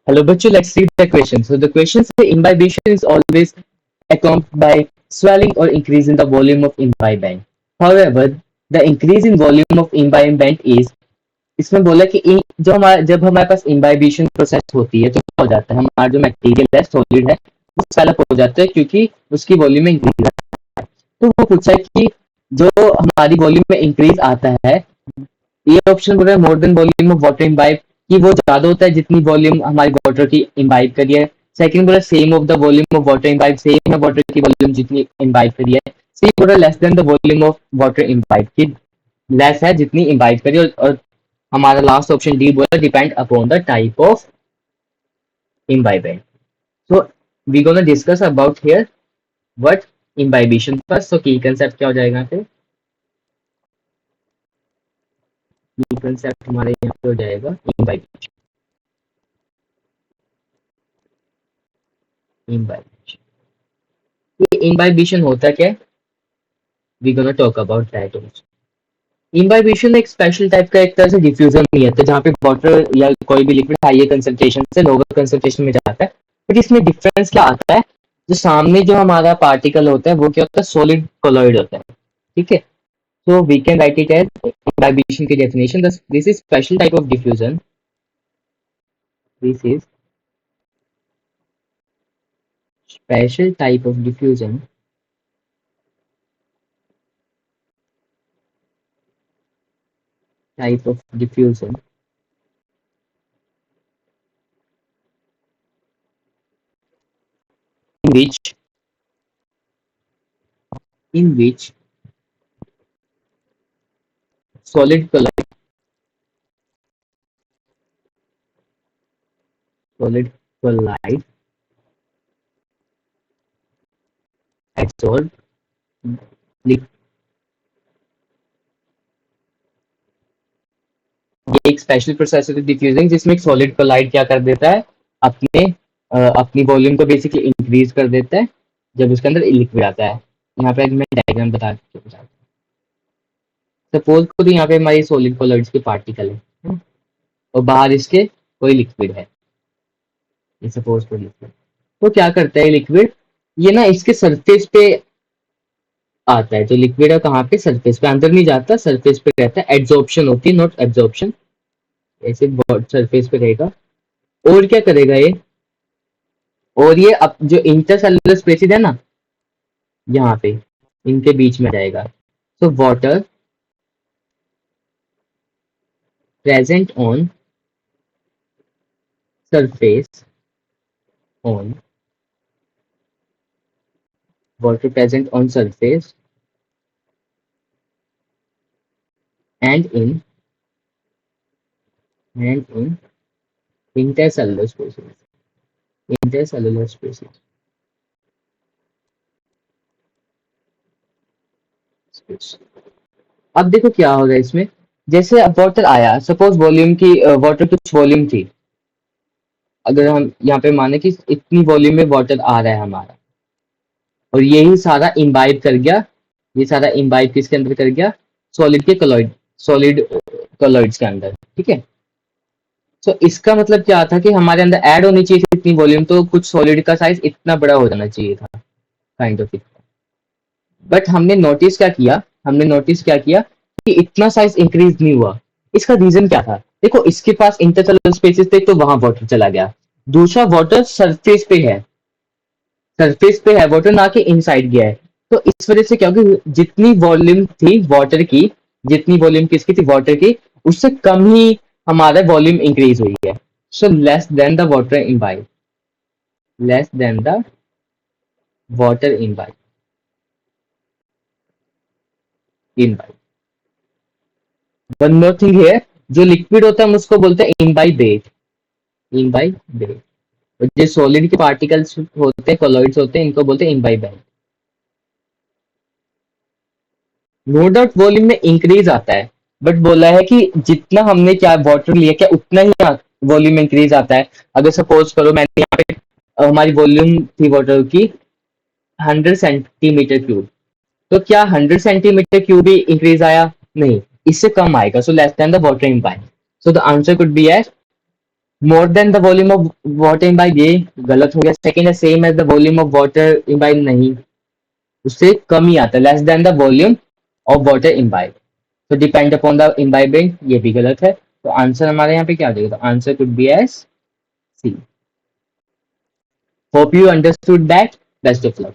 Hello, bachcho, let's read the question. So the question says imbibition is always accompanied by swelling or increase in the volume of imbibement. However, the increase in volume of imbibement is इसमें बोला कि जो हमारा जब हमारे पास imbibition process होती है तो क्या हो जाता है हमारा जो मटेरियल है सॉलिड है वो स्वेलअप हो जाता है क्योंकि उसकी वॉल्यूम में इंक्रीज आता है। तो वो पूछा है कि जो हमारी वॉल्यूम में इंक्रीज आता है ये ऑप्शन बोल रहा है more than volume of water imbibe कि वो ज्यादा होता है जितनी वॉल्यूम हमारी वाटर की इम्बाइब करी है। सेकंड बोल रहा है same of the volume of water imbibe same है वाटर की वॉल्यूम जितनी इम्बाइब करी है। सी बोल रहा है less than the volume of water imbibe की लेस है जितनी इम्बाइब करी और हमारा लास्ट ऑप्शन डी बोला depend upon the type of imbibant. So we gonna discuss about here what imbibition first. So की कंसेप्ट क्या हो जाएगा यहाँ पे की कंसेप्ट हमारे यहाँ पे हो जाएगा इम्बाइबिशन। इम्बाइबिशन ये इम्बाइबिशन होता क्या है we gonna talk about that also. Imbibition एक स्पेशल टाइप का एक तरह से डिफ्यूजन नहीं है जहाँ पे वाटर या कोई भी लिक्विड हाई कंसंट्रेशन से लोअर कंसंट्रेशन में जाता है। बट इसमें डिफरेंस क्या आता है जो सामने जो हमारा पार्टिकल होता है वो क्या होता है सॉलिड कोलॉइड होता है। ठीक है so we can write it as imbibition की definition this is special type of diffusion this is special type of diffusion type of diffusion in which solid colloid solid collide absorb liquid। ये एक special process है diffusing जिसमें एक solid collide क्या कर देता है अपने अपनी वॉल्यूम को बेसिकली इंक्रीज कर देता है जब उसके अंदर लिक्विड आता है। यहाँ पे मैं डायग्राम बता सकता हूँ। सपोज खुद यहाँ पे हमारी सॉलिड कोलाइड्स के पार्टिकल है और बाहर इसके कोई लिक्विड है ये सपोज कोई लिक्विड। तो क्या करता है लिक्विड ये ना इसके सरफेस पे आता है जो लिक्विड है कहाँ पे सरफेस पे अंदर नहीं जाता सरफेस पे रहता है एड्सॉर्प्शन होती है नॉट एब्जॉर्प्शन ऐसे सरफेस पे रहेगा। और क्या करेगा ये और ये अब जो इंटरसेलुलर स्पेसिस है ना यहाँ पे इनके बीच में जाएगा। So water present on surface on water present on surface and in intercellular species intercellular species space। अब देखो क्या होगा इसमें जैसे अब वाटर आया सपोज वॉल्यूम की वाटर कुछ वॉल्यूम थी अगर हम यहाँ पे माने कि इतनी वॉल्यूम में वाटर आ रहा है हमारा और यही सारा इम्बाइब कर गया ये सारा इम्बाइब किसके अंदर कर गया सॉलिड के कलॉइड सॉलिड कलॉइड्स के अंदर। ठीक है तो इसका मतलब क्या था कि हमारे अंदर ऐड होनी चाहिए थी इतनी वॉल्यूम तो कुछ सॉलिड का साइज इतना बड़ा हो जाना चाहिए था काइंड ऑफ। बट हमने नोटिस क्या किया कि इतना साइज इंक्रीज नहीं हुआ। इसका रीजन क्या था देखो इसके पास इंटरसेलुलर स्पेसेस थे तो वहां वाटर चला गया। दूसरा वाटर सरफेस पे है वाटर ना कि इनसाइड गया है। तो इस वजह से क्या होगा जितनी वॉल्यूम थी वाटर की जितनी वॉल्यूम किसकी थी वाटर की उससे कम ही हमारा वॉल्यूम इंक्रीज हुई है। So less than the water imbibe less than the water imbibe. One more thing है जो लिक्विड होता है हम उसको बोलते हैं इम्बाइबेट और जो सॉलिड के पार्टिकल्स होते हैं कोलॉइड्स होते हैं इनको बोलते हैं इम्बाइबेट। नो डाउट वॉल्यूम में इंक्रीज आता है बट बोला है कि जितना हमने क्या वाटर लिया क्या उतना ही वॉल्यूम इंक्रीज आता है। अगर सपोज करो मैंने यहाँ पे हमारी वॉल्यूम थी वाटर की 100 सेंटीमीटर क्यूब तो क्या 100 सेंटीमीटर क्यूब ही इंक्रीज आया नहीं इससे कम आएगा। So less than the water imbibe. So the answer could be as more than the volume of water imbibe, ये गलत हो गया। सेकेंड है same as the volume of water imbibe, नहीं, उससे कम ही आता है। Less than the volume of water imbibe, तो डिपेंड अपॉन द इम्बाइबिंग, ये भी गलत है। तो आंसर हमारे यहाँ पे क्या आ जाएगा? तो answer could be S C. Hope you understood that. Best of luck.